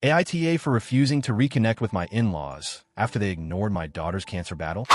AITA for refusing to reconnect with my in-laws after they ignored my daughter's cancer battle.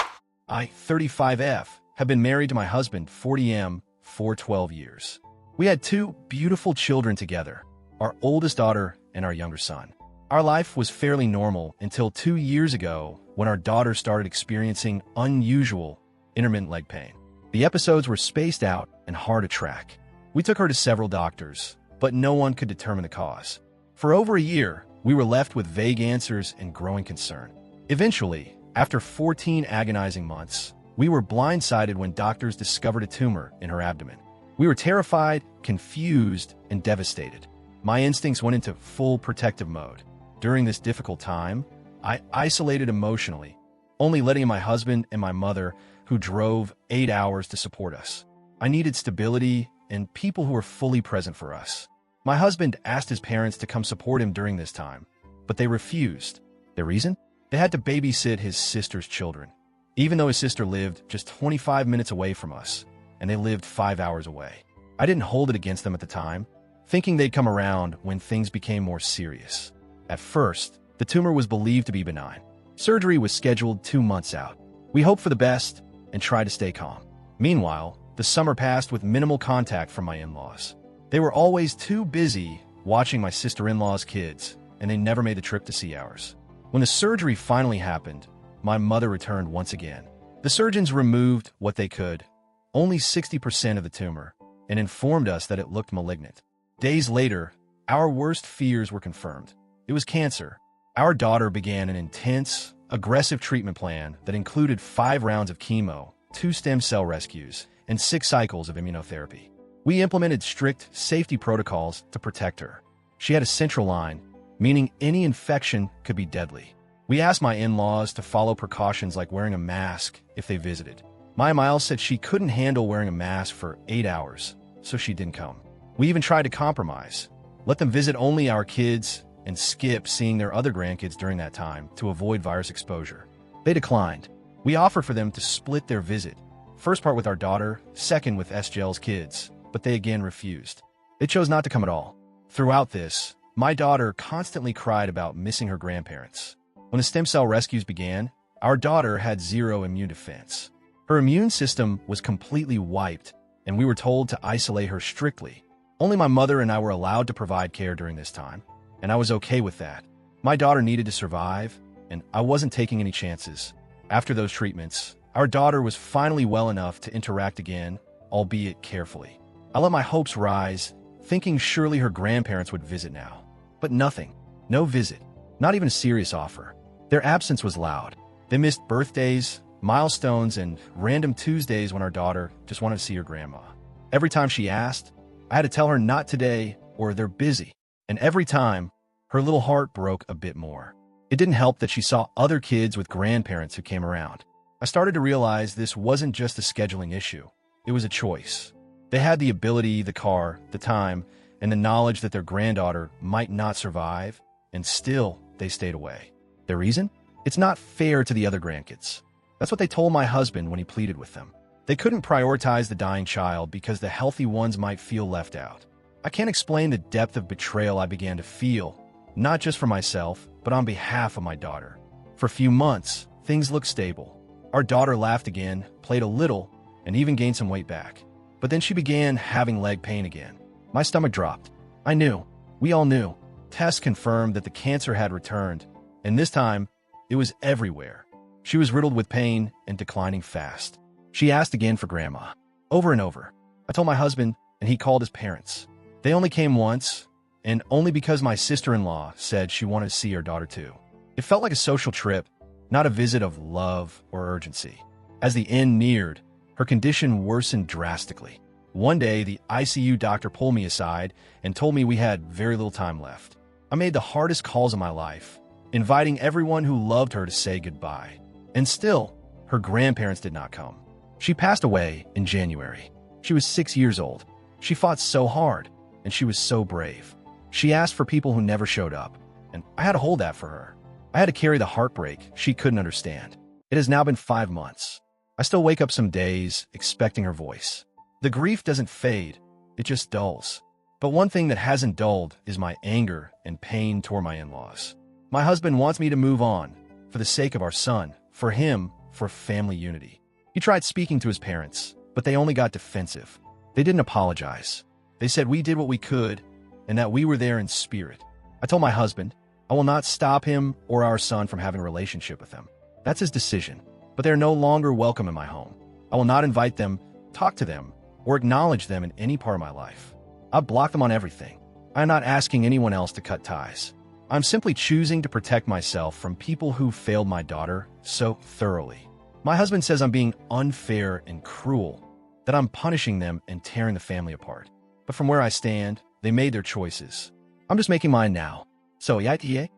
I, 35F, have been married to my husband, 40M, for 12 years. We had two beautiful children together, our oldest daughter and our younger son. Our life was fairly normal until 2 years ago when our daughter started experiencing unusual intermittent leg pain. The episodes were spaced out and hard to track. We took her to several doctors, but no one could determine the cause. For over a year, we were left with vague answers and growing concern. Eventually, after 14 agonizing months, we were blindsided when doctors discovered a tumor in her abdomen. We were terrified, confused, and devastated. My instincts went into full protective mode. During this difficult time, I isolated emotionally, only letting in my husband and my mother, who drove 8 hours to support us. I needed stability and people who were fully present for us. My husband asked his parents to come support him during this time, but they refused. The reason? They had to babysit his sister's children, even though his sister lived just 25 minutes away from us, and they lived 5 hours away. I didn't hold it against them at the time, thinking they'd come around when things became more serious. At first, the tumor was believed to be benign. Surgery was scheduled 2 months out. We hoped for the best and tried to stay calm. Meanwhile, the summer passed with minimal contact from my in-laws. They were always too busy watching my sister-in-law's kids, and they never made the trip to see ours. When the surgery finally happened, my mother returned once again. The surgeons removed what they could, only 60% of the tumor, and informed us that it looked malignant. Days later, our worst fears were confirmed. It was cancer. Our daughter began an intense, aggressive treatment plan that included 5 rounds of chemo, 2 stem cell rescues, and 6 cycles of immunotherapy. We implemented strict safety protocols to protect her. She had a central line, meaning any infection could be deadly. We asked my in-laws to follow precautions like wearing a mask if they visited. My Miles said she couldn't handle wearing a mask for 8 hours, so she didn't come. We even tried to compromise, let them visit only our kids and skip seeing their other grandkids during that time to avoid virus exposure. They declined. We offered for them to split their visit, first part with our daughter, second with SGL's kids, but they again refused. They chose not to come at all. Throughout this, my daughter constantly cried about missing her grandparents. When the stem cell rescues began, our daughter had 0 immune defense. Her immune system was completely wiped, and we were told to isolate her strictly. Only my mother and I were allowed to provide care during this time, and I was okay with that. My daughter needed to survive, and I wasn't taking any chances. After those treatments, our daughter was finally well enough to interact again, albeit carefully. I let my hopes rise, thinking surely her grandparents would visit now. But nothing. No visit. Not even a serious offer. Their absence was loud. They missed birthdays, milestones, and random Tuesdays when our daughter just wanted to see her grandma. Every time she asked, I had to tell her not today or they're busy. And every time, her little heart broke a bit more. It didn't help that she saw other kids with grandparents who came around. I started to realize this wasn't just a scheduling issue. It was a choice. They had the ability, the car, the time, and the knowledge that their granddaughter might not survive, and still they stayed away. The reason? It's not fair to the other grandkids. That's what they told my husband when he pleaded with them. They couldn't prioritize the dying child because the healthy ones might feel left out. I can't explain the depth of betrayal I began to feel, not just for myself, but on behalf of my daughter. For a few months, things looked stable. Our daughter laughed again, played a little, and even gained some weight back. But then she began having leg pain again. My stomach dropped. I knew. We all knew. Tests confirmed that the cancer had returned, and this time, it was everywhere. She was riddled with pain and declining fast. She asked again for grandma, over and over. I told my husband, and he called his parents. They only came once, and only because my sister-in-law said she wanted to see her daughter too. It felt like a social trip, not a visit of love or urgency. As the end neared, her condition worsened drastically. One day, the ICU doctor pulled me aside and told me we had very little time left. I made the hardest calls of my life, inviting everyone who loved her to say goodbye. And still, her grandparents did not come. She passed away in January. She was 6 years old. She fought so hard, and she was so brave. She asked for people who never showed up, and I had to hold that for her. I had to carry the heartbreak she couldn't understand. It has now been 5 months. I still wake up some days expecting her voice. The grief doesn't fade, it just dulls. But one thing that hasn't dulled is my anger and pain toward my in-laws. My husband wants me to move on, for the sake of our son, for him, for family unity. He tried speaking to his parents, but they only got defensive. They didn't apologize. They said we did what we could, and that we were there in spirit. I told my husband, I will not stop him or our son from having a relationship with them. That's his decision, but they are no longer welcome in my home. I will not invite them, talk to them, or acknowledge them in any part of my life. I block them on everything. I am not asking anyone else to cut ties. I'm simply choosing to protect myself from people who failed my daughter so thoroughly. My husband says I'm being unfair and cruel, that I'm punishing them and tearing the family apart. But from where I stand, they made their choices. I'm just making mine now. So, AITA?